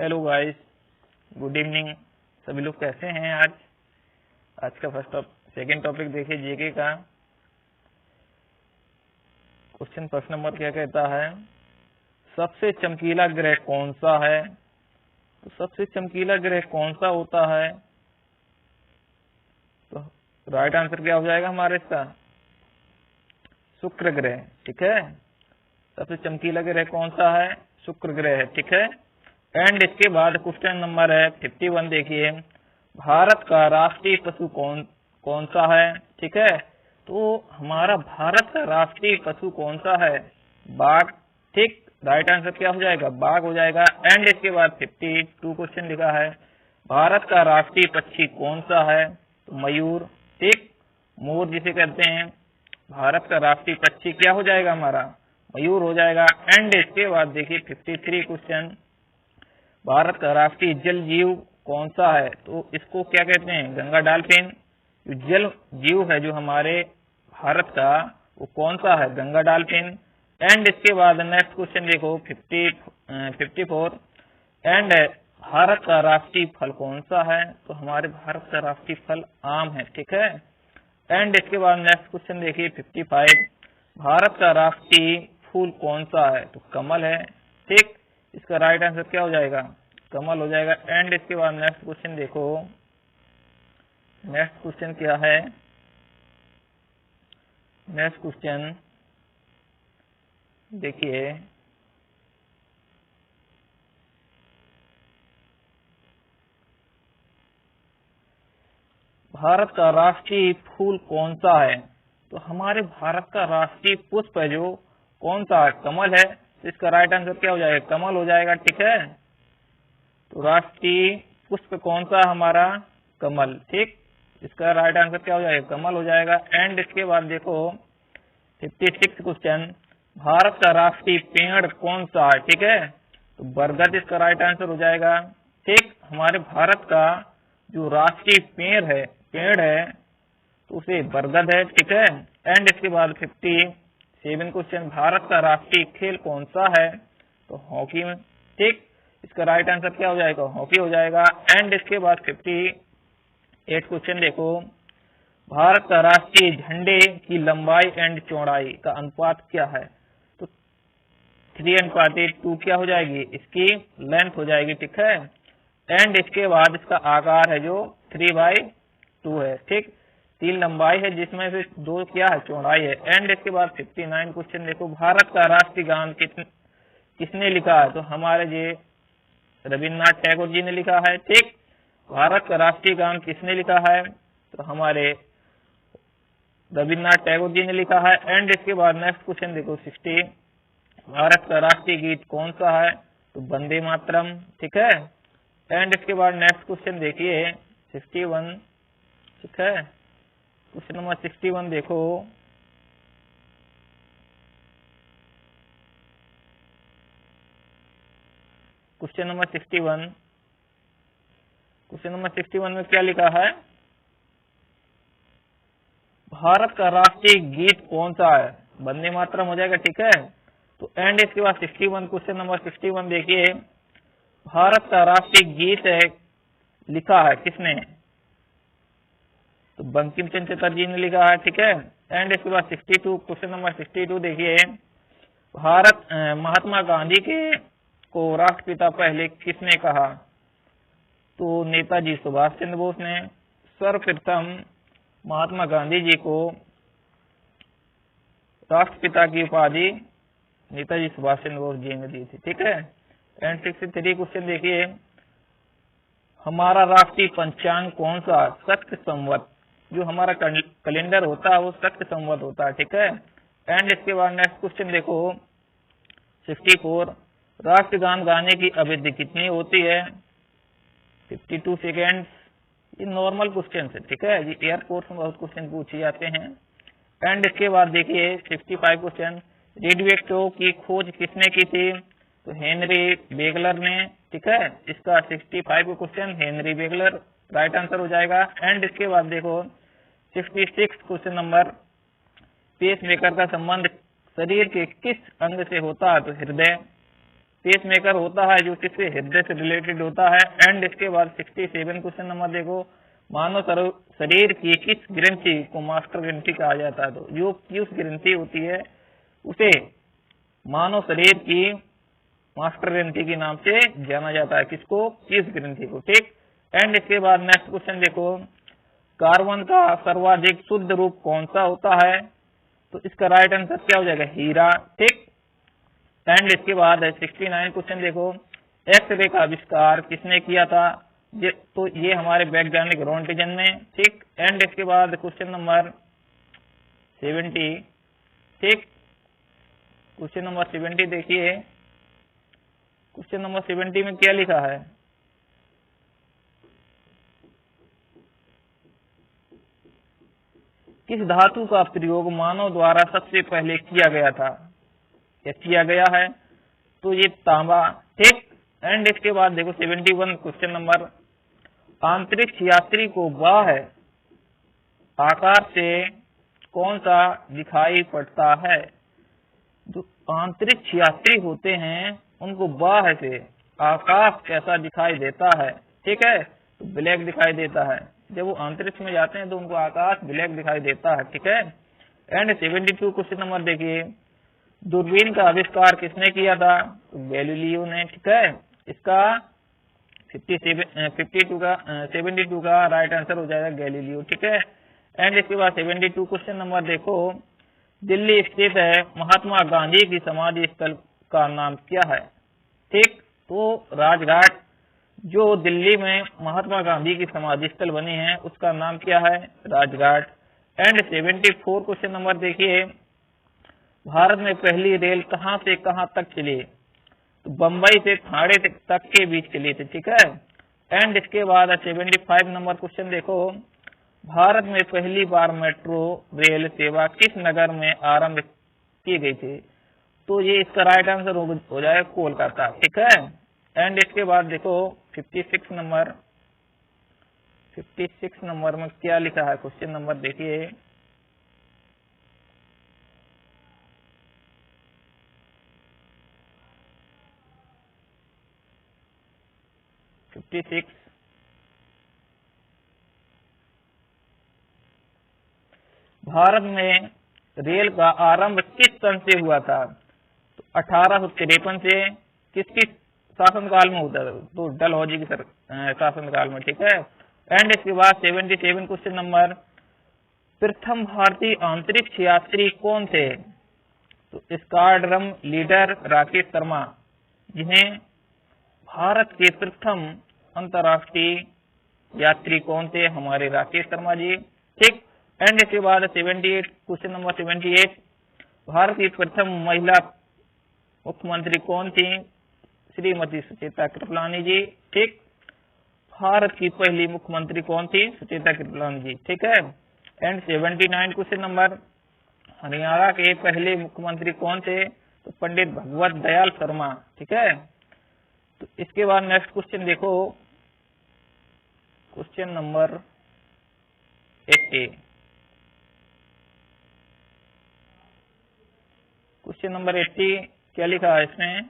Hello guys, good evening. सभी लोग कैसे हैं? आज का सेकेंड टॉपिक देखिए जीके का। क्वेश्चन प्रश्न नंबर क्या कहता है, सबसे चमकीला ग्रह कौन सा है? तो सबसे चमकीला ग्रह कौन सा होता है? तो राइट आंसर क्या हो जाएगा हमारे इसका? शुक्र ग्रह। ठीक है, सबसे चमकीला ग्रह कौन सा है? शुक्र ग्रह है। ठीक है, एंड इसके बाद क्वेश्चन नंबर है 51। देखिए, भारत का राष्ट्रीय पशु कौन सा है? ठीक है, तो हमारा भारत का राष्ट्रीय पशु कौन सा है? बाघ। ठीक, राइट आंसर क्या हो जाएगा? बाघ हो जाएगा। एंड इसके बाद 52 क्वेश्चन लिखा है, भारत का राष्ट्रीय पक्षी कौन सा है? तो मयूर। ठीक, मोर जिसे कहते हैं। भारत का राष्ट्रीय पक्षी क्या हो जाएगा हमारा? मयूर हो जाएगा। एंड इसके बाद देखिए 53 क्वेश्चन, भारत का राष्ट्रीय जल जीव कौन सा है? तो इसको क्या कहते हैं? गंगा डॉल्फिन। जल जीव है जो हमारे भारत का, वो कौन सा है? गंगा डॉल्फिन। एंड इसके बाद नेक्स्ट क्वेश्चन देखो 54, एंड भारत का राष्ट्रीय फल कौन सा है? तो हमारे भारत का राष्ट्रीय फल आम है। ठीक है, एंड इसके बाद नेक्स्ट क्वेश्चन देखिए 55, भारत का राष्ट्रीय फूल कौन सा है? तो कमल है। ठीक, इसका राइट आंसर क्या हो जाएगा? कमल हो जाएगा। एंड इसके बाद नेक्स्ट क्वेश्चन देखो, नेक्स्ट क्वेश्चन क्या है? नेक्स्ट क्वेश्चन देखिए, भारत का राष्ट्रीय फूल कौन सा है? तो हमारे भारत का राष्ट्रीय पुष्प है जो कौन सा है? कमल है। तो इसका राइट आंसर क्या हो जाएगा? कमल हो जाएगा। ठीक है, तो राष्ट्रीय पुष्प कौन सा हमारा? कमल। ठीक, इसका राइट आंसर क्या हो जाएगा? कमल हो जाएगा। एंड इसके बाद देखो 56 क्वेश्चन, भारत का राष्ट्रीय पेड़ कौन सा है? ठीक है, तो बरगद इसका राइट आंसर हो जाएगा। ठीक, हमारे भारत का जो राष्ट्रीय पेड़ है तो उसे बरगद है। ठीक है, एंड इसके बाद 57 क्वेश्चन, भारत का राष्ट्रीय खेल कौन सा है? तो हॉकी में। ठीक, इसका राइट आंसर क्या हो जाएगा? हॉकी हो जाएगा। एंड इसके बाद 58 क्वेश्चन देखो, भारत का राष्ट्रीय झंडे की लंबाई एंड चौड़ाई का अनुपात क्या है? तो 3:2 क्या हो जाएगी? इसकी लेंथ हो जाएगी। ठीक है, एंड इसके बाद इसका आकार है जो 3/2 है। ठीक, 3 लंबाई है जिसमें से 2 क्या है? चौड़ाई है। एंड इसके बाद 59 क्वेश्चन देखो, भारत का राष्ट्रीय गान किसने लिखा है? तो हमारे जी रविन्द्रनाथ टैगोर जी ने लिखा है। ठीक, भारत का राष्ट्रीय गान किसने लिखा है? तो हमारे रविन्द्रनाथ टैगोर जी ने लिखा है। एंड इसके बाद नेक्स्ट क्वेश्चन देखो 60, भारत का राष्ट्रीय गीत कौन सा है? तो वंदे मातरम। ठीक है, एंड इसके बाद नेक्स्ट क्वेश्चन देखिए 61। ठीक है, क्वेश्चन नंबर 61 देखो, क्वेश्चन नंबर 61 में क्या लिखा है? भारत का राष्ट्रीय गीत कौन सा है? वंदे मातरम हो जाएगा। ठीक है, तो एंड इसके बाद 61, क्वेश्चन नंबर 61 देखिए, भारत का राष्ट्रीय गीत है लिखा है किसने? तो बंकिम चंद्र चटर्जी ने लिखा है। ठीक है, एंड इसके बाद 62, क्वेश्चन नंबर 62 देखिए, महात्मा गांधी को राष्ट्रपिता पहले किसने कहा? तो नेताजी सुभाष चंद्र बोस ने। सर्वप्रथम महात्मा गांधी जी को राष्ट्रपिता की उपाधि नेताजी सुभाष चंद्र बोस जी ने दी थी। ठीक है, एंड 63 क्वेश्चन देखिए, हमारा राष्ट्रीय पंचांग कौन सा? शक संवत। जो हमारा कैलेंडर होता है वो शक संवत होता है। ठीक है, एंड इसके बाद नेक्स्ट क्वेश्चन देखो 64, राष्ट्रगान गाने की अवधि कितनी होती है? 52 सेकेंड्स। ये नॉर्मल क्वेश्चन है। ठीक है, ये एयरफोर्स में बहुत क्वेश्चन पूछे जाते हैं। एंड इसके बाद देखिए 65 क्वेश्चन, रेडियो की खोज किसने की थी? तो हेनरी बेगलर ने। ठीक है, इसका 65 question Henry Beglar right answer हो जाएगा। एंड इसके बाद देखो 66 क्वेश्चन नंबर, पेस मेकर का संबंध शरीर के किस अंग से होता है? तो हृदय। पेसमेकर होता है जो किससे, हृदय से रिलेटेड होता है। एंड इसके बाद 67 क्वेश्चन नंबर देखो, मानव शरीर की किस ग्रंथि को मास्टर ग्रंथि कहा जाता है? तो जो पीयूष ग्रंथि होती है उसे मानव शरीर की मास्टर ग्रंथि के नाम से जाना जाता है। किसको? पीयूष ग्रंथि को। ठीक। एंड इसके बाद नेक्स्ट क्वेश्चन देखो, कार्बन का सर्वाधिक शुद्ध रूप कौन सा होता है? तो इसका राइट आंसर क्या हो जाएगा? हीरा। ठीक। एंड इसके बाद 69 क्वेश्चन देखो, एक्सरे का आविष्कार किसने किया था? तो ये हमारे वैज्ञानिक रोंटिजन ने। ठीक। एंड इसके बाद क्वेश्चन नंबर 70। ठीक। क्वेश्चन नंबर 70 देखिए, क्वेश्चन नंबर 70 में क्या लिखा है? किस धातु का प्रयोग मानव द्वारा सबसे पहले किया गया था या किया गया है? तो ये तांबा। ठीक। एंड इसके बाद देखो 71 क्वेश्चन नंबर, अंतरिक्ष यात्री को बाह्य आकार से कौन सा दिखाई पड़ता है? जो अंतरिक्ष यात्री होते हैं उनको बाह्य से आकाश कैसा दिखाई देता है? ठीक है, तो ब्लैक दिखाई देता है। जब वो अंतरिक्ष में जाते हैं तो उनको आकाश ब्लैक दिखाई देता है। ठीक है। एंड 72 क्वेश्चन नंबर देखिए, दूरबीन का आविष्कार किसने किया था? तो गैलीलियो ने। ठीक है। इसका 72 का राइट आंसर हो जाएगा गैलीलियो। ठीक है। एंड इसके बाद 72 क्वेश्चन नंबर देखो, दिल्ली स्थित है महात्मा गांधी की समाधि स्थल का नाम क्या है? ठीक। तो राजघाट, जो दिल्ली में महात्मा गांधी की समाधि स्थल बनी है उसका नाम क्या है? राजघाट। एंड 74 क्वेश्चन नंबर देखिए, भारत में पहली रेल कहां से कहां तक चली? तो बंबई से ठाणे तक के बीच चली थी। ठीक है। एंड इसके बाद 75 नंबर क्वेश्चन देखो, भारत में पहली बार मेट्रो रेल सेवा किस नगर में आरंभ की गई थी? तो ये इसका राइट आंसर हो जाएगा कोलकाता। ठीक है। एंड इसके बाद देखो 56 नंबर में क्या लिखा है? क्वेश्चन नंबर देखिए, भारत में रेल का आरंभ किस सन से हुआ था? तो 1853 से। किसकी शासनकाल में होता था? तो डलहौजी की शासनकाल में। ठीक है। एंड इसके बाद 77 क्वेश्चन नंबर, प्रथम भारतीय अंतरिक्ष यात्री कौन थे? तो स्क्वाड्रन लीडर राकेश शर्मा, जिन्हें भारत के प्रथम अंतर्राष्ट्रीय यात्री कौन थे? हमारे राकेश शर्मा जी। ठीक। एंड इसके बाद 78 क्वेश्चन नंबर 78, भारत की प्रथम महिला मुख्यमंत्री कौन थी? श्रीमती सुचेता कृपलानी जी। ठीक। भारत की पहली मुख्यमंत्री कौन थी? सुचेता कृपलानी जी। ठीक है। एंड 79 क्वेश्चन नंबर, हरियाणा के पहले मुख्यमंत्री कौन थे? तो पंडित भगवत दयाल शर्मा। ठीक है। तो इसके बाद नेक्स्ट क्वेश्चन देखो, क्वेश्चन नंबर 80। क्वेश्चन नंबर 80 क्या लिखा है इसमें?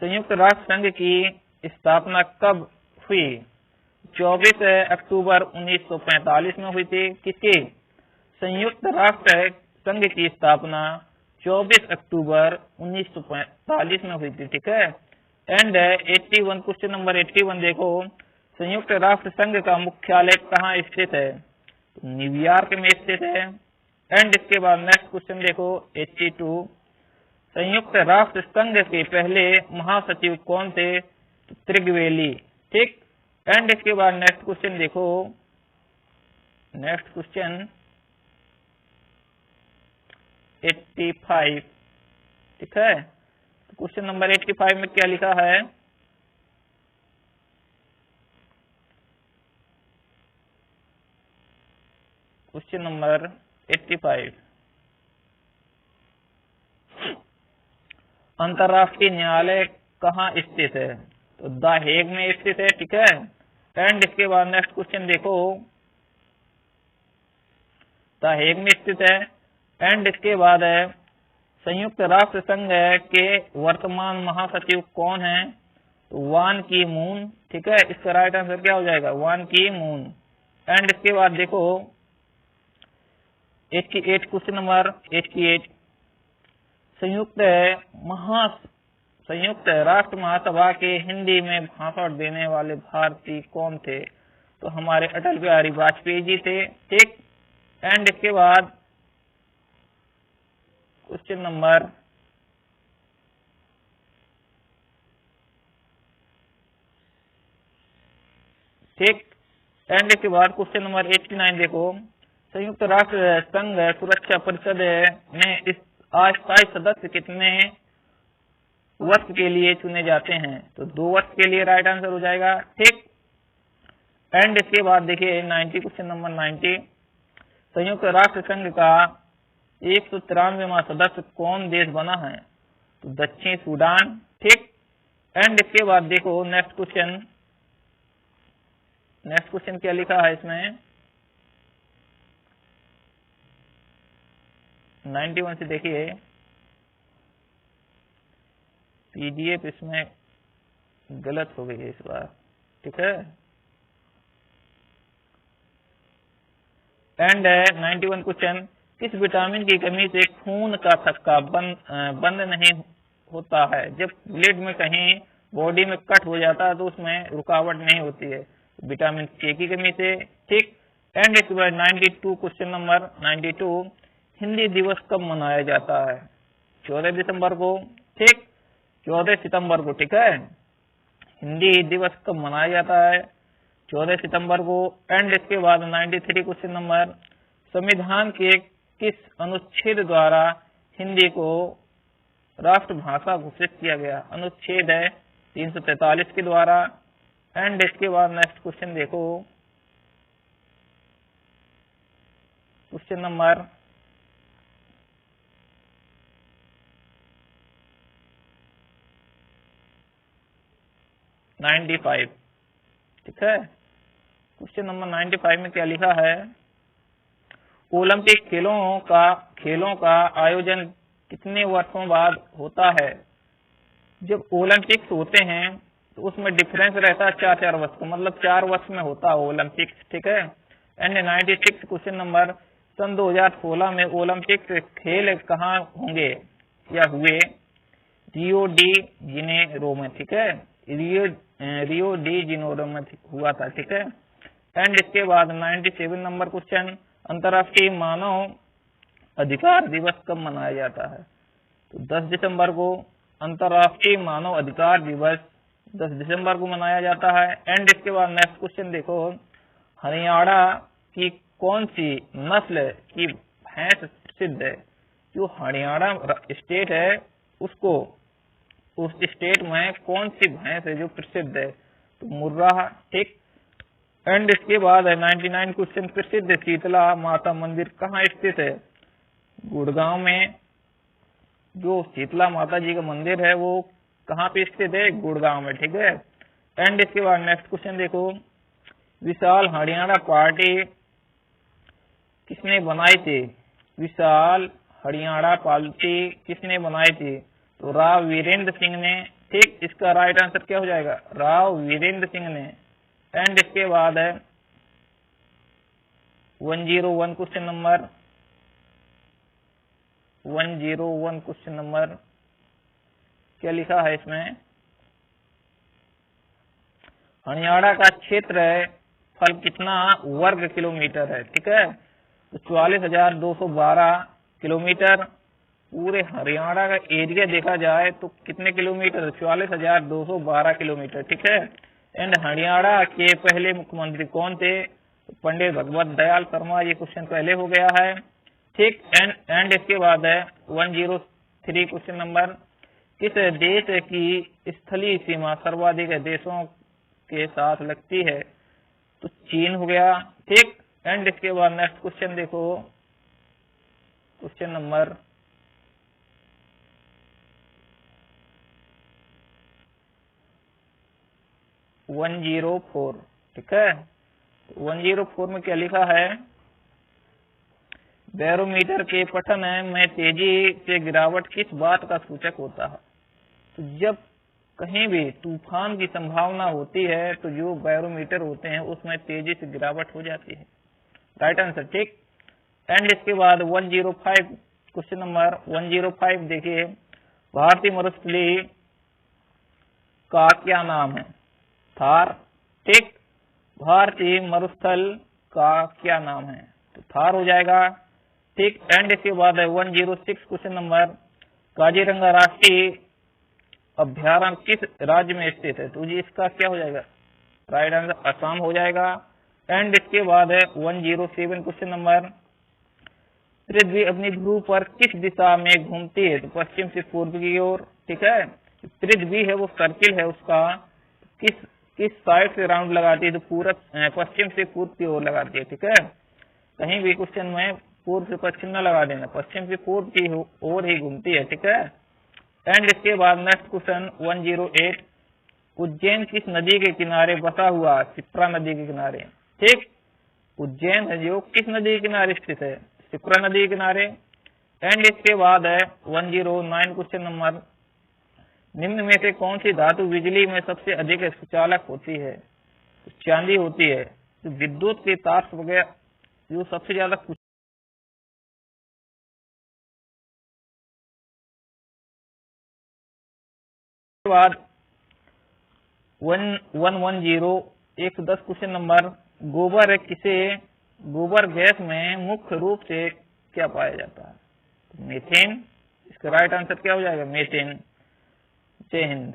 संयुक्त राष्ट्र संघ की स्थापना कब हुई? 24 अक्टूबर 1945 में हुई थी। किसकी? संयुक्त राष्ट्र संघ की स्थापना 24 अक्टूबर 1945 में हुई थी। ठीक है। एंड 81 क्वेश्चन नंबर 81 देखो, संयुक्त राष्ट्र संघ का मुख्यालय कहाँ स्थित है? तो न्यूयॉर्क में स्थित है। एंड इसके बाद नेक्स्ट क्वेश्चन देखो 82, संयुक्त राष्ट्र संघ के पहले महासचिव कौन थे? तो त्रिगवेली। ठीक। एंड इसके बाद नेक्स्ट क्वेश्चन देखो, नेक्स्ट क्वेश्चन 85। ठीक है। तो क्वेश्चन नंबर 85 में क्या लिखा है? क्वेश्चन नंबर 85, अंतर्राष्ट्रीय न्यायालय कहाँ स्थित है? तो द हेग में स्थित है। ठीक है। एंड इसके बाद नेक्स्ट क्वेश्चन देखो, द हेग में स्थित है। एंड इसके बाद है संयुक्त राष्ट्र संघ के वर्तमान महासचिव कौन है? तो वान की मून, ठीक है। इसका राइट आंसर क्या हो जाएगा? वान की मून। एंड इसके बाद देखो 88 क्वेश्चन नंबर 88, संयुक्त राष्ट्र महासभा के हिंदी में भाषण देने वाले भारतीय कौन थे? तो हमारे अटल बिहारी वाजपेयी जी थे, ठीक। एंड इसके बाद क्वेश्चन नंबर 89 देखो, संयुक्त राष्ट्र संघ सुरक्षा परिषद में इस अस्थायी सदस्य कितने वर्ष के लिए चुने जाते हैं? तो 2 वर्ष के लिए राइट आंसर हो जाएगा, ठीक। एंड इसके बाद देखिए 90 क्वेश्चन नंबर 90, संयुक्त राष्ट्र संघ का 193वां सदस्य कौन देश बना है? तो दक्षिण सूडान, ठीक। एंड इसके बाद देखो नेक्स्ट क्वेश्चन क्या लिखा है इसमें? 91 से देखिए, पीडीएफ इसमें गलत हो गई है इस बार, ठीक है। एंड 91 क्वेश्चन, किस विटामिन की कमी से खून का थक्का बंद नहीं होता है? जब ब्लड में कहीं बॉडी में कट हो जाता है तो उसमें रुकावट नहीं होती है, विटामिन के की कमी से, ठीक। एंड इसके बाद 92 क्वेश्चन नंबर 92, हिंदी दिवस कब मनाया जाता है? 14 दिसंबर को, ठीक। 14 सितंबर को, ठीक है। हिंदी दिवस कब मनाया जाता है? 14 सितंबर को। एंड इसके बाद 93 क्वेश्चन नंबर, संविधान के किस अनुच्छेद द्वारा हिंदी को राष्ट्रभाषा घोषित किया गया? अनुच्छेद है 343 के द्वारा। एंड इसके बाद नेक्स्ट क्वेश्चन देखो, क्वेश्चन नंबर 95, ठीक है। क्वेश्चन नंबर 95 में क्या लिखा है? ओलंपिक खेलों का आयोजन कितने वर्षों बाद होता है? जब ओलंपिक्स होते हैं तो उसमें डिफरेंस रहता है 4 वर्ष का, मतलब 4 वर्ष में होता है ओलंपिक्स, ठीक है। एंड 96 क्वेश्चन नंबर, सन 2016 में ओलंपिक्स खेल कहाँ होंगे या हुए? रियो डी जेनेरो में, ठीक है। रियो डी जेनेरो में हुआ था, ठीक है। एंड इसके बाद 97 नंबर क्वेश्चन, अंतर्राष्ट्रीय मानव अधिकार दिवस कब मनाया जाता है? तो 10 दिसंबर को। अंतर्राष्ट्रीय मानव अधिकार दिवस 10 दिसंबर को मनाया जाता है। एंड इसके बाद नेक्स्ट क्वेश्चन देखो, हरियाणा की कौन सी नस्ल की भैंस प्रसिद्ध है? जो हरियाणा स्टेट है उस स्टेट में कौन सी भैंस है जो प्रसिद्ध है? तो मुर्राह, ठीक। एंड इसके बाद है 99 क्वेश्चन, प्रसिद्ध शीतला माता मंदिर कहाँ स्थित है? गुड़गांव में। जो शीतला माता जी का मंदिर है वो कहाँ पे स्थित है? गुड़गांव में, ठीक है। एंड इसके बाद नेक्स्ट क्वेश्चन देखो, विशाल हरियाणा पार्टी किसने बनाई थी? विशाल हरियाणा पार्टी किसने बनाई थी? तो राव वीरेंद्र सिंह ने, ठीक। इसका राइट आंसर क्या हो जाएगा? राव वीरेंद्र सिंह ने। एंड इसके बाद है 101 क्वेश्चन नंबर 101 क्वेश्चन नंबर क्या लिखा है इसमें? हरियाणा का क्षेत्र फल कितना वर्ग किलोमीटर है? ठीक है, तो 44,212 किलोमीटर। पूरे हरियाणा का एरिया देखा जाए तो कितने किलोमीटर? 44,212 किलोमीटर। ठीक है। एंड हरियाणा के पहले मुख्यमंत्री कौन थे? तो पंडित भगवत दयाल शर्मा। ये क्वेश्चन पहले हो गया है। ठीक। एंड इसके बाद है 103 क्वेश्चन नंबर, किस देश की स्थलीय सीमा सर्वाधिक देशों के साथ लगती है? तो चीन हो गया। ठीक। एंड इसके बाद नेक्स्ट क्वेश्चन देखो, क्वेश्चन नंबर 104। ठीक है, 104 में क्या लिखा है? बैरोमीटर के पठन में तेजी से गिरावट किस बात का सूचक होता है? तो जब कहीं भी तूफान की संभावना होती है तो जो बैरोमीटर होते हैं उसमें तेजी से गिरावट हो जाती है। राइट आंसर, ठीक। एंड इसके बाद 105, क्वेश्चन नंबर 105 देखिए, भारतीय मरुस्थली का क्या नाम है? थार, ठीक। भारतीय मरुस्थल का क्या नाम है? तो थार हो जाएगा, ठीक। एंड इसके बाद 106 क्वेश्चन नंबर, काजीरंगा राष्ट्रीय अभ्यारण्य किस राज्य में स्थित है? तो जी इसका क्या हो जाएगा? राइट आंसर असम हो जाएगा। एंड इसके बाद है 107 क्वेश्चन नंबर, पृथ्वी अपनी ध्रुव पर किस दिशा में घूमती है? तो पश्चिम से पूर्व की ओर, ठीक है। पृथ्वी है वो सर्किल है, उसका किस साइड से राउंड लगाती है? तो पूरब, पश्चिम से पूर्व की ओर लगाती है, ठीक है। कहीं भी क्वेश्चन में पूर्व से पश्चिम न लगा देना, पश्चिम से पूर्व की ओर ही घूमती है, ठीक है। एंड इसके बाद नेक्स्ट क्वेश्चन 108, उज्जैन किस नदी के किनारे बसा हुआ? शिप्रा नदी के किनारे, ठीक। उज्जैन है जो किस नदी के किनारे स्थित है? शिप्रा नदी के किनारे। एंड इसके बाद है 109 क्वेश्चन नंबर, निम्न में से कौन सी धातु बिजली में सबसे अधिक सुचालक होती है? तो चांदी होती है। तो विद्युत के तार वगैरह जो सबसे ज्यादा बाद 110 110 क्वेश्चन नंबर, गोबर गैस में मुख्य रूप से क्या पाया जाता है? मीथेन। इसका राइट आंसर क्या हो जाएगा? मीथेन। जय हिंद।